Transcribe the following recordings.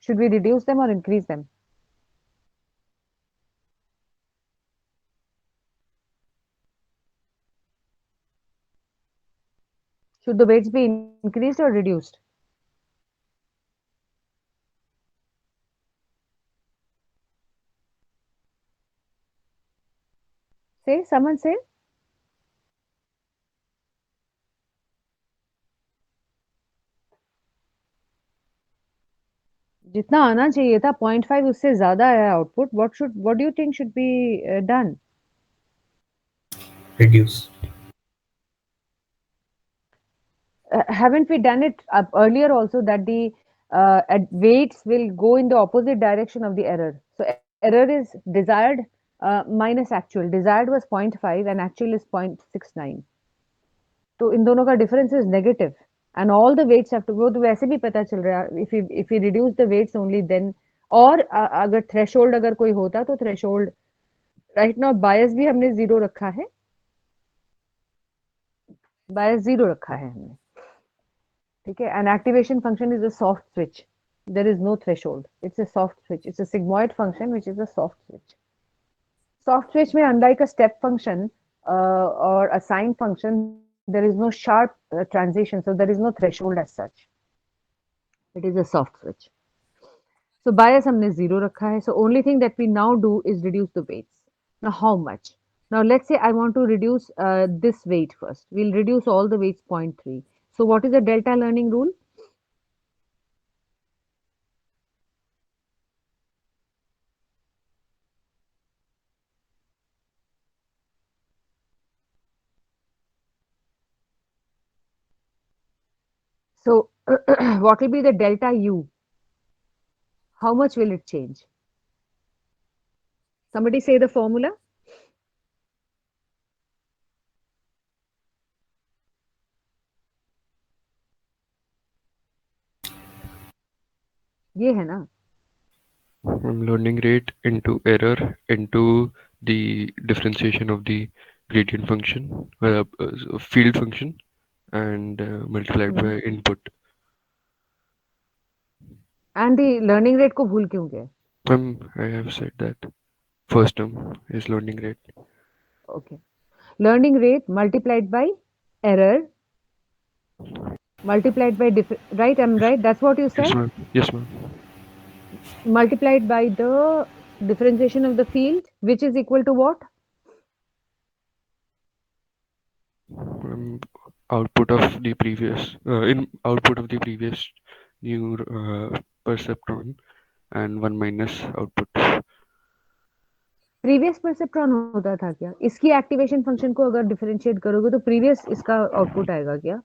Should we reduce them or increase them? Should the weights be increased or reduced? Say, someone say. जितना आना चाहिए था 0.5 उससे ज्यादा है output. What do you think should be done? Reduce. Haven't we done it earlier also that the weights will go in the opposite direction of the error? So error is desired minus actual. Desired was 0.5 and actual is 0.69. तो इन दोनों का difference is negative and all the weights have to go. तो वैसे भी पता चल रहा है if we reduce the weights only then. और अगर threshold अगर कोई होता तो threshold right now bias भी हमने 0 रखा है. bias 0 रखा है हमने. ठीक है. And activation function is a soft switch. There is no threshold. It's a soft switch. It's a sigmoid function which is a soft switch. Soft switch में unlike a step function or a sine function, there is no sharp transition, so there is no threshold as such. It is a soft switch. So bias हमने 0 रखा है. So only thing that we now do is reduce the weights. Now how much? Now let's say I want to reduce this weight first. We'll reduce all the weights 0.3. So what is the delta learning rule? So what will be the delta U? How much will it change? Somebody say the formula. ये है ना. Learning rate into error into the differentiation of the gradient function, field function, and multiplied by input. And the learning rate को भूल क्यों गए? I have said that first term is learning rate. Okay. Learning rate multiplied by error multiplied by right? I'm right. That's what you said. Yes, ma'am. Yes, ma'am. Multiplied by the differentiation of the field, which is equal to what? Output of the previous in output of the previous new perceptron and one minus output. Previous perceptron होता था क्या? इसकी activation function को अगर differentiate करोगे तो previous इसका output आएगा क्या?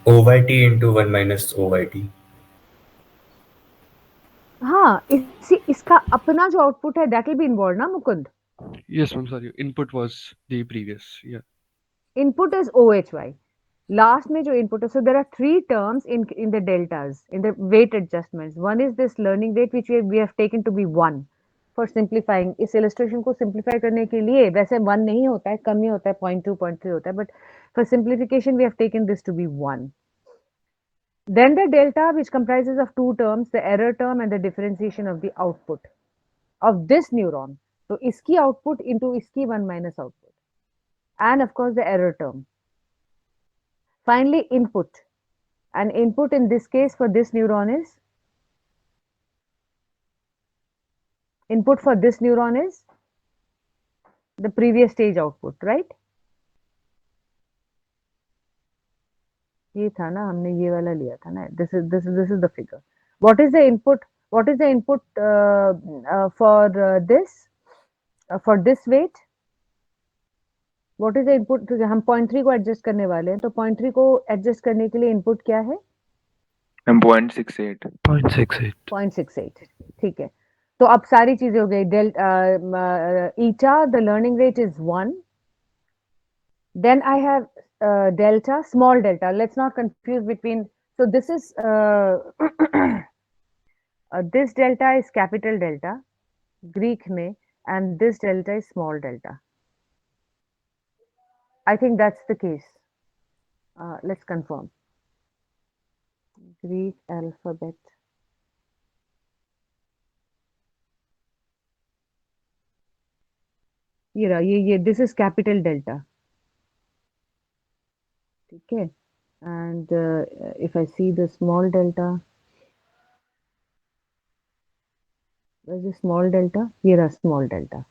OYT into 1 minus OYT. हाँ, इसका अपना जो आउटपुट है दैट विल बी इन्वॉल्व ना Mukund? Yes, ma'am. Sorry, input was the previous. Yeah. Input is OHY. Last में जो input है, so there are three terms in the deltas, in the weight adjustments. One is this learning rate which we have taken to be 1 for simplifying. इस illustration को simplify करने के लिए वैसे 1 नहीं होता है, कम ही होता है, 0.2, 0.3 होता है, but for simplification we have taken this to be 1. Then the delta which comprises of two terms, the error term and the differentiation of the output of this neuron. So इसकी output into इसकी 1 minus output. And of course the error term. Finally, input. And input in this case for this neuron is the previous stage output, right? ये था ना, हमने ये वाला लिया था ना. This is the figure. What is the input? What is the input for this weight? What is the input? हम 0.3 को एडजस्ट करने वाले हैं, तो 0.3 को एडजस्ट करने के लिए इनपुट क्या है? 0.68. 0.68. ठीक है. तो अब सारी चीजें हो गई. Eta, the learning rate is 1. Then I have delta, small delta. Let's not confuse between. So this is this delta is capital delta, Greek में, and this delta is small delta. I think that's the case. Let's confirm. Greek alphabet. ये रहा, ये this is capital delta, ठीक है. And if I see the small delta, small delta, ये रहा small delta.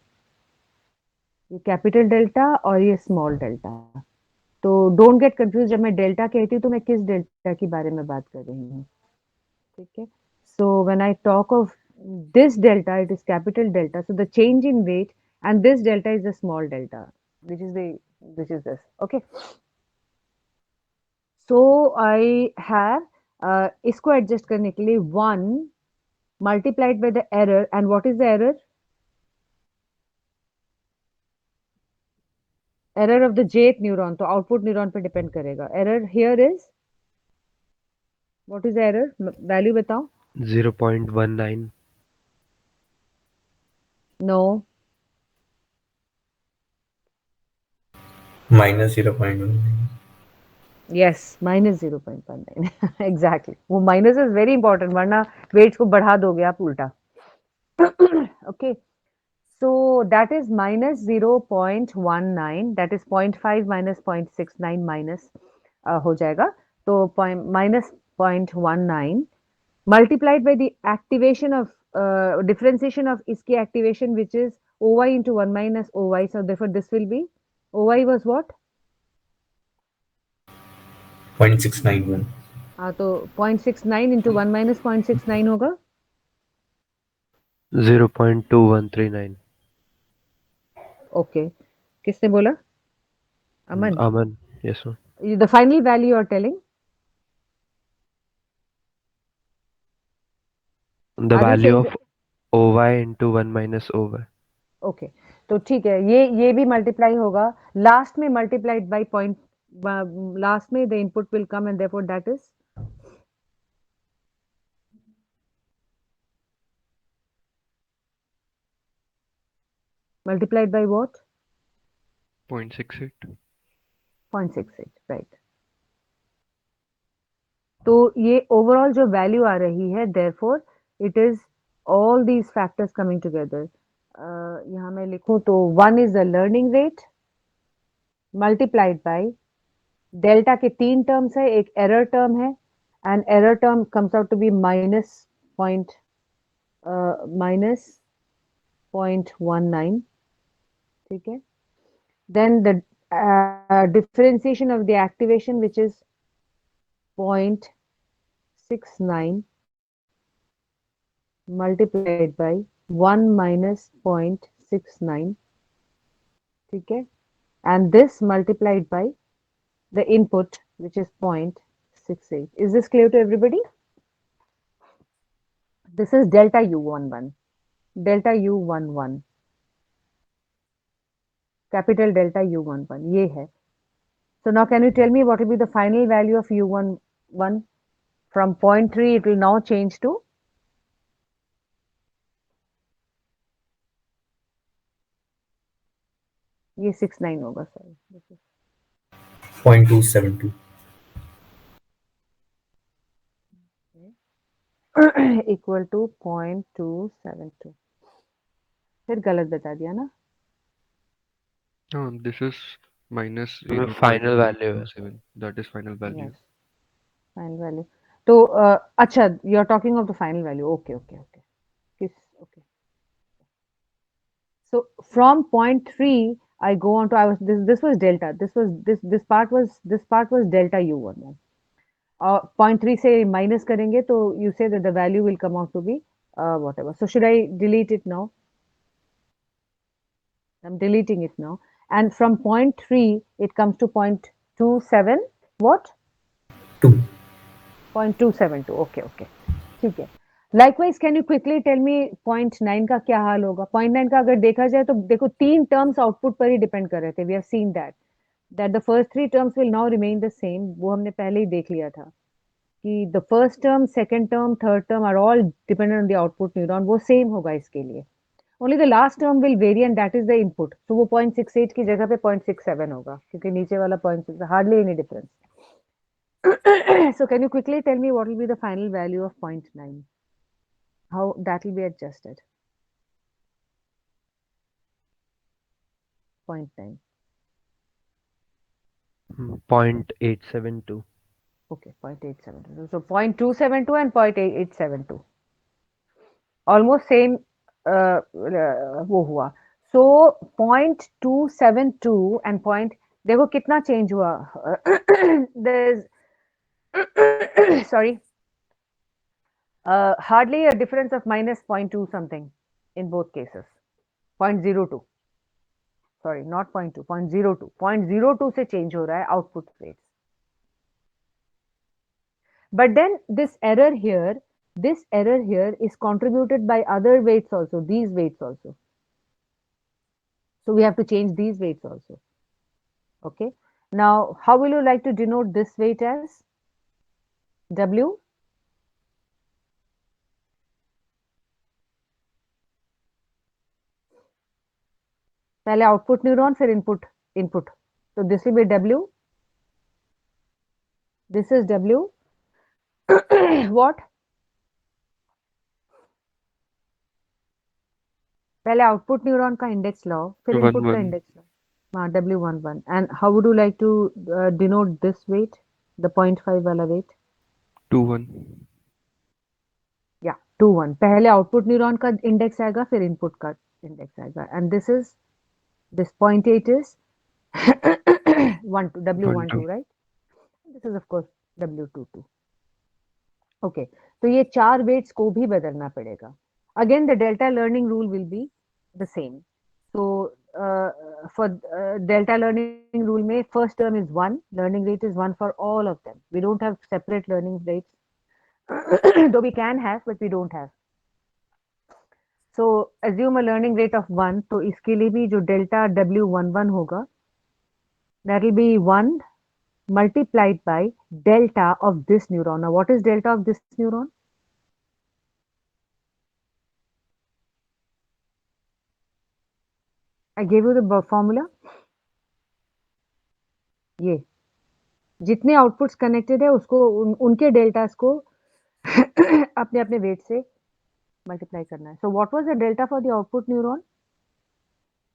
ये capital delta और ये स्मॉल डेल्टा. तो डोंट गेट कंफ्यूज, जब मैं डेल्टा कहती हूँ तो मैं किस डेल्टा के बारे में बात कर रही हूँ, ठीक है. So when I talk of this delta, it is capital delta. So the change in weight, and this delta is the small delta, which is the which is this. Okay. So I have इसको adjust करने के लिए 1 multiplied by the error, and what is the error? Error of the jth neuron, तो output neuron पे depend करेगा. Error here is, what is the error? Value बताओ. 0.19. No. minus 0.1. Yes, minus 0.19. Exactly. वो minus is very important, वरना weights को बढ़ा दोगे आप उल्टा. Okay. So that is minus 0.19, that is 0.5 minus 0.69 minus हो जाएगा. तो minus 0.19 multiplied by the activation of differentiation of इसकी activation, which is OY into 1 minus OY. So therefore this will be, OY was what? 0.691. हाँ, तो 0.69 into 1 minus 0.69 होगा 0.2139. Okay. किसने बोला? अमन. Aman. Yes, sir. The final value you are telling? The Are you value saying of OY into 1 minus OY. Okay. तो ठीक है, ये भी मल्टीप्लाई होगा लास्ट में, मल्टीप्लाइड बाय पॉइंट, लास्ट में the input will come and therefore that is multiplied by what? 0.68. 0.68, right. तो ये ओवरऑल जो वैल्यू आ रही है, therefore it is all these factors coming together. यहाँ मैं लिखूं तो 1 is the learning rate multiplied by delta के 3 टर्म्स है, एक एरर टर्म है, and error term comes out to be minus 0.19, ठीक है. Then the differentiation of the activation, which is 0.69 multiplied by 1 minus 0.69, ठीक है, and this multiplied by the input, which is 0.68. Is this clear to everybody? This is delta U11, delta U11, capital delta U11, ये है. So now can you tell me what will be the final value of U11? From 0.3 it will now change to ये 69 होगा sir. 0.272. Equal to 0.272. फिर गलत बता दिया ना. No, this is minus The final value. 0.7. That is final value. Yes, final value. तो अच्छा, you are talking of the final value. Okay okay okay. किस okay. So from 0.3 I go on to, I was this was delta, this part was delta U11. 0.3 से minus करेंगे तो you say that the value will come out to be whatever. So should I delete it now? I'm deleting it now. And from 0.3 it comes to 0.27 what? 2. 0.272. Okay, okay. ठीक है. Likewise, can you quickly tell me 0.9 का क्या हाल होगा? 0.9 का अगर देखा जाए तो देखो 3 टर्म्स आउटपुट पर ही डिपेंड कर रहे थे. We have seen that the first 3 terms will now remain the same. वो हमने पहले ही देख लिया था कि the first term, second term, third term are all dependent on the output neuron. वो same होगा इसके लिए. Only the last term will vary and that is the input. So वो 0.68 की जगह पे 0.67 होगा क्योंकि नीचे वाला 0.6, hardly any difference. So can you quickly tell me what will be the final value of 0.9? How that will be adjusted? 0.9. 0.872. Okay, 0.872. So 0.272 and 0.872. Almost same वो हुआ. So 0.272 and point, देखो कितना change हुआ. There's sorry, hardly a difference of minus 0.2 something in both cases. 0.02. Sorry, not 0.2, 0.02. 0.02 से change हो रहा है output rates. But then this error here is contributed by other weights also, these weights also. So we have to change these weights also. Okay. Now, how will you like to denote this weight as? W? पहले output neuron, फिर input. So this will be W. This is W. What? पहले output neuron का index लाओ, फिर input का 1 index लाओ. हाँ, W11. And how would you like to denote this weight? The 0.5 वाला weight? 2 1. Yeah, 2 1. पहले output neuron का index आएगा, फिर input का index आएगा. And this 0.8 is 1 2, W12, 2. right? This is of course W22. Okay, तो ये चार weights को भी बदलना पड़ेगा. Again, the delta learning rule will be the same. So for delta learning rule में first term is 1, learning rate is 1 for all of them. We don't have separate learning rates, though we can have, but we don't have. So assume a learning rate of 1, तो इसके लिए भी जो delta W11 होगा, that will be 1 multiplied by delta of this neuron. Now what is delta of this neuron? I gave you the formula. ये जितने outputs connected है उसको उनके डेल्टास को अपने अपने वेट से मल्टीप्लाई करना है. So what was the delta for the output neuron?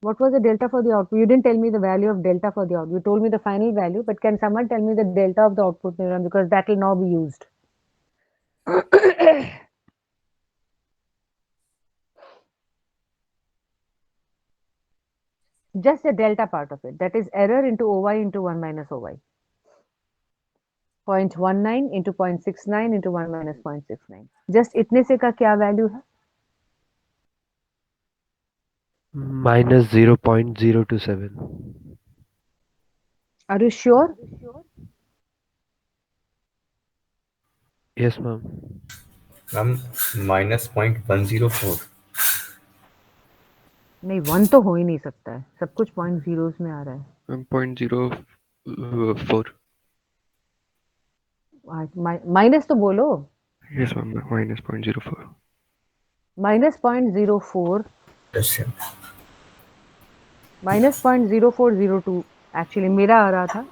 What was the delta for the output? You didn't tell me the value of delta for the output. You told me the final value, but can someone tell me the delta of the output neuron, because that will now be used? Just the delta part of it. That is error into OY into 1 minus OY. 0.19 into 0.69 into 1 minus 0.69. Just इतने से का क्या value है? Minus 0.027. Are you sure? Yes, ma'am. Ma'am minus 0.104. नहीं, 1 तो हो ही नहीं सकता है. सब कुछ पॉइंट जीरोस में आ रहा है. 0.04. माइनस तो बोलो. Yes, ma'am. Minus 0.04. Minus 0.04. Yes, sir. Minus 0.0402. Actually मेरा आ रहा था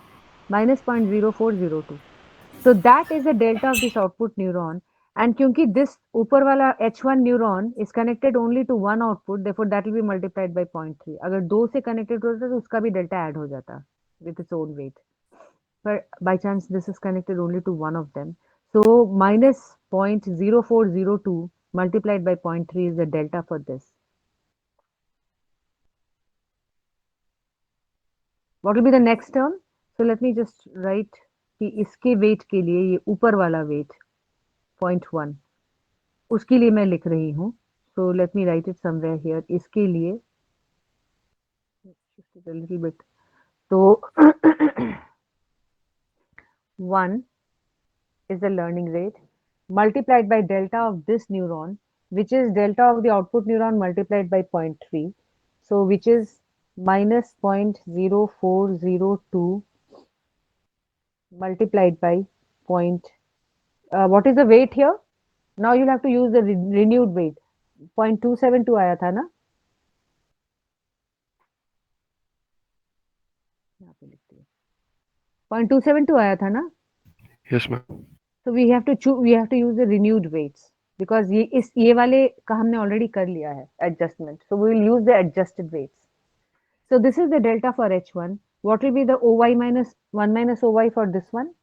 minus 0.0402. So that is the delta of this output neuron. And क्योंकि this ऊपर वाला H1 neuron is connected only to one output, therefore that will be multiplied by 0.3. अगर दो से connected होता तो उसका भी delta add हो जाता with its own weight. But by chance this is connected only to one of them. So minus 0.0402 multiplied by 0.3 is the delta for this. What will be the next term? So let me just write कि इसके weight के लिए ये ऊपर वाला weight 0.1 उसके लिए मैं लिख रही हूँ. So let me write it somewhere here. इसके लिए shift it a little bit. तो 1 is the learning rate multiplied by delta of this neuron, which is delta of the output neuron multiplied by 0.3. So which is minus 0.0402 multiplied by what is the weight here? Now you'll have to use the renewed weight. 0.272 आया था ना? यहाँ पे लिखती हूँ. 0.272 आया था ना? Yes, ma'am. So we have to use the renewed weights because ये वाले का हमने already कर लिया है adjustment. So we will use the adjusted weights. So this is the delta for H1. What will be the OY minus 1 minus OY for this one?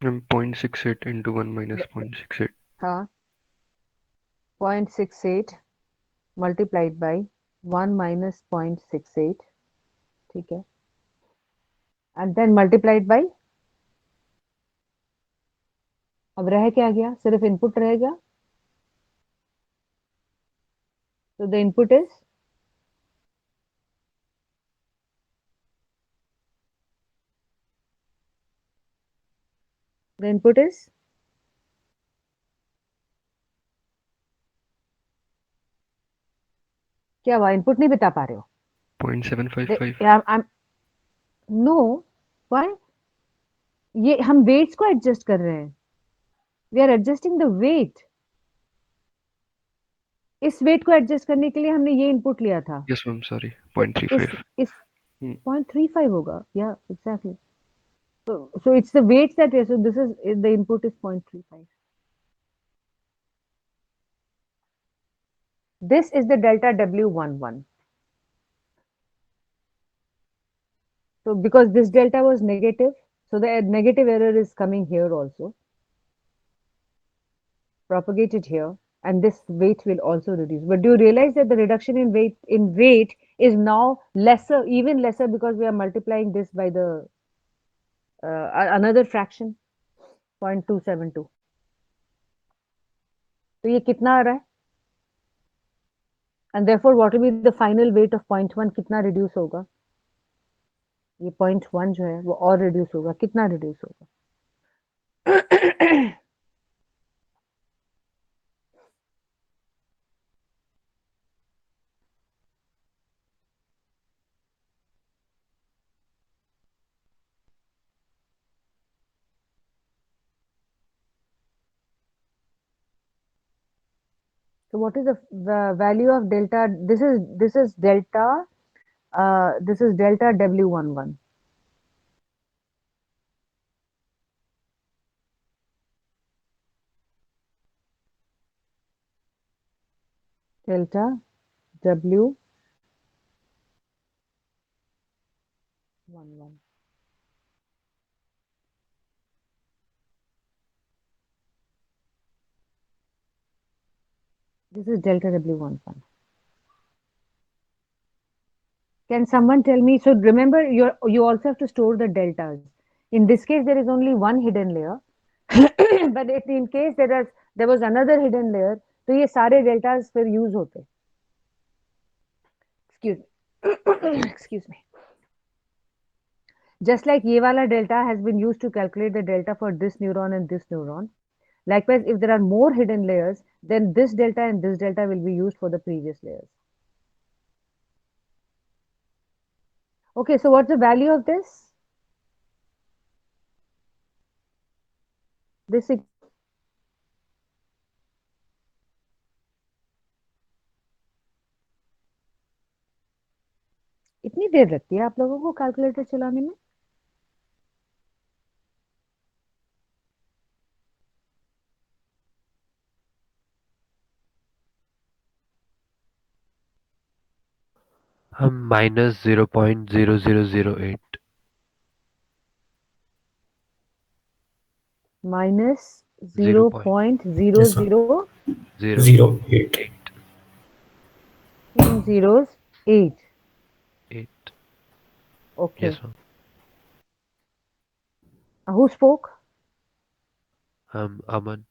And 0.68 into 1 minus 0.68. हाँ, 0.68 multiplied by 1 minus 0.68, ठीक है, and then multiplied by, अब रह क्या गया, सिर्फ input रह गया, so the input is क्या हुआ, इनपुट नहीं बता पा रहे हो? 0.755. I'm no, why? ये हम वेट्स को एडजस्ट कर रहे हैं, we are adjusting the weight. इस वेट को एडजस्ट करने के लिए हमने ये इनपुट लिया था. Yes, ma'am. Sorry. तो 0.35. इस Hmm. 0.35 होगा, yeah, exactly. So it's the weights that so this is the input is 0.35. This is the delta W11. So because this delta was negative, so the negative error is coming here also, propagated here, and this weight will also reduce. But do you realize that the reduction in weight is now lesser, even lesser, because we are multiplying this by the another fraction, 0.272. तो ये कितना आ रहा है? And therefore, what will be the final weight of 0.1? कितना reduce होगा? ये 0.1 जो है वो और reduce होगा, कितना reduce होगा? So what is the value of delta? This is delta. This is delta W11. Delta W11. This is delta W11. Can someone tell me? So remember, you also have to store the deltas. In this case, there is only one hidden layer, but if in case there was another hidden layer, तो ये सारे deltas फिर use होते. Excuse me. Excuse me. Just like ये वाला delta has been used to calculate the delta for this neuron and this neuron. Likewise, if there are more hidden layers, then this delta and this delta will be used for the previous layers. Okay, so what's the value of this? This इतनी देर लगती है आप लोगों को calculator चलाने में? minus 0.0008. Minus 0.0008. 0.08. 2 zeros 8. 8. Okay. Yes, ma'am. Who spoke? Aman.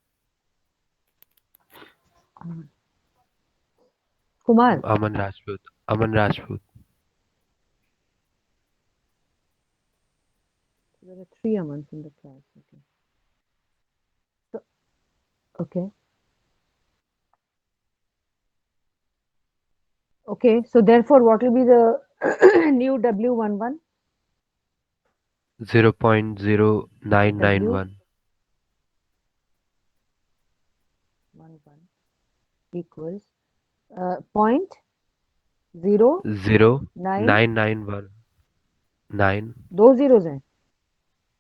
Kumar. Aman Rajput. Aman Rajput. There are 3 Amans in the class. Okay. So, okay. Okay. So therefore, what will be the new W11? 0.0991. 11 equals point 0 0 9 9 9 1 9 दो zeros हैं.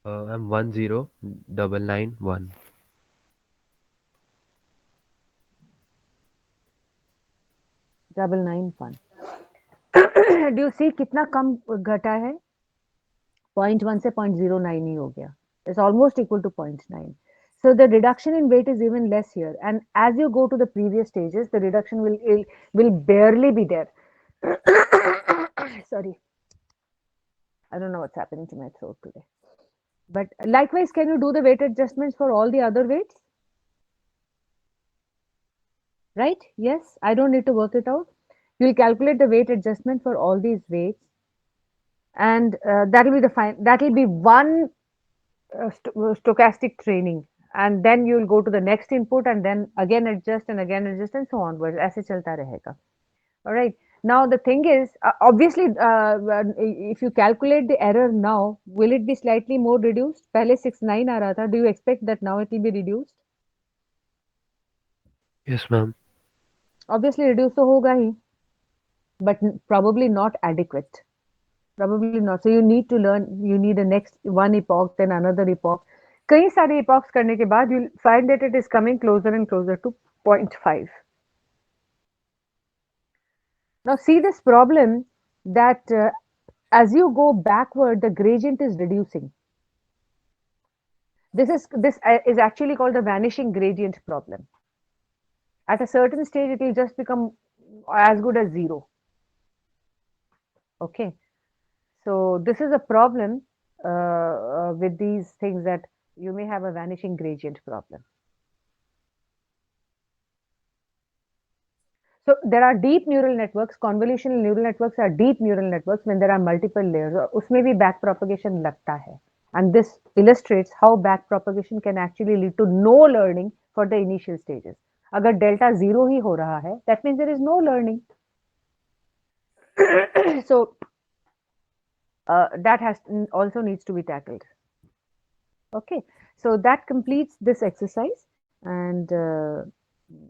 I'm 1 0 9 9 1 991. Do you see कितना कम घटा है? 0.1 से 0.09 ही हो गया. It's almost equal to 0.9. So the reduction in weight is even less here. And as you go to the previous stages, the reduction will barely be there. Sorry, I don't know what's happening to my throat today. But likewise, can you do the weight adjustments for all the other weights? Right? Yes, I don't need to work it out. You'll calculate the weight adjustment for all these weights, and that will be one stochastic training, and then you'll go to the next input and then again adjust and so onwards. ऐसे चलता रहेगा. All right. Now the thing is, obviously, if you calculate the error now, will it be slightly more reduced? पहले 69 आ रहा था. Do you expect that now it will be reduced? Yes, ma'am. Obviously, reduce तो होगा ही, but probably not adequate. Probably not. So you need to learn. You need a next one epoch, then another epoch. कई सारे epochs करने के बाद you'll find that it is coming closer and closer to 0.5. Now see this problem that as you go backward, the gradient is reducing. This is actually called the vanishing gradient problem. At a certain stage, it will just become as good as zero. Okay. So this is a problem with these things, that you may have a vanishing gradient problem. So there are deep neural networks. Convolutional neural networks are deep neural networks when there are multiple layers. उसमें भी back propagation लगता है. And this illustrates how back propagation can actually lead to no learning for the initial stages. अगर delta 0 ही हो रहा है, that means there is no learning. So that also needs to be tackled. Okay, so that completes this exercise, and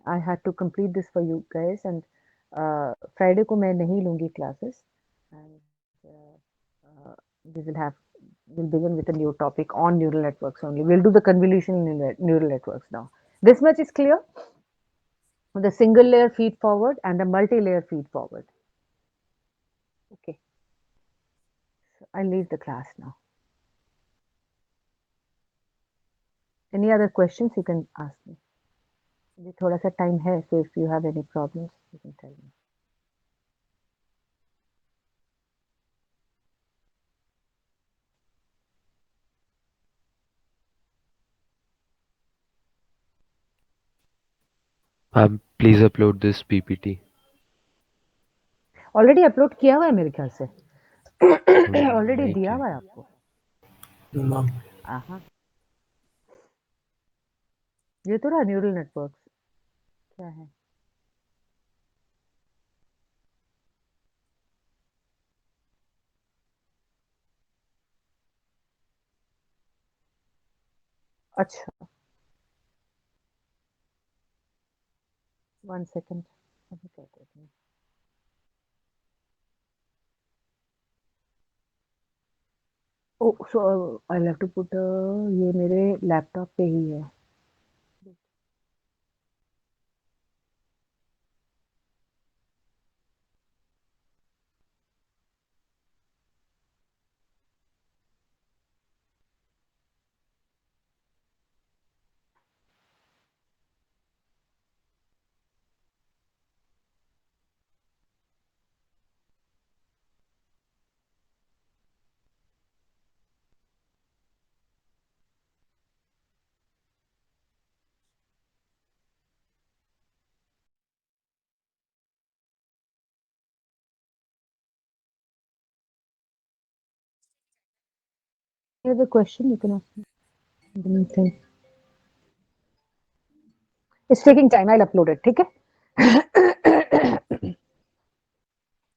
I had to complete this for you guys. And Friday को मैं नहीं लूँगी classes, and we'll begin with a new topic on neural networks only. We'll do the convolutional neural networks now. This much is clear. The single layer feed forward and the multi-layer feed forward. Okay, so I'll leave the class now. Any other questions you can ask me. अभी थोड़ा सा time है, so if you have any problems, you can tell me. Please upload this PPT. Already upload किया हुआ है मेरे ख्याल से. Already नहीं दिया किया. हुआ है आपको. Ma'am, हाँ, ये तो रहा न्यूरल नेटवर्क्स. क्या है? अच्छा, 1 second. अभी कर देती हूँ. Oh, so I'll have to put ये मेरे लैपटॉप पे ही है. Any other question you can ask me? In the meantime. It's taking time. I'll upload it. ठीक है?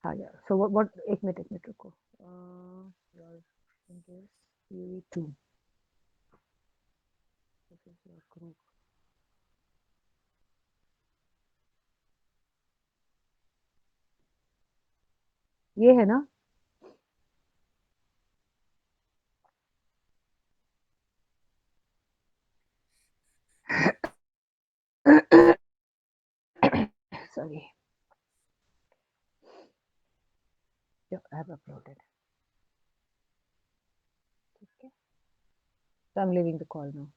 हाँ यार. So what? एक मिनट रुको. Your UE2. This is your group. ये है ना? Sorry. Yeah, I have uploaded. Okay. So I'm leaving the call now.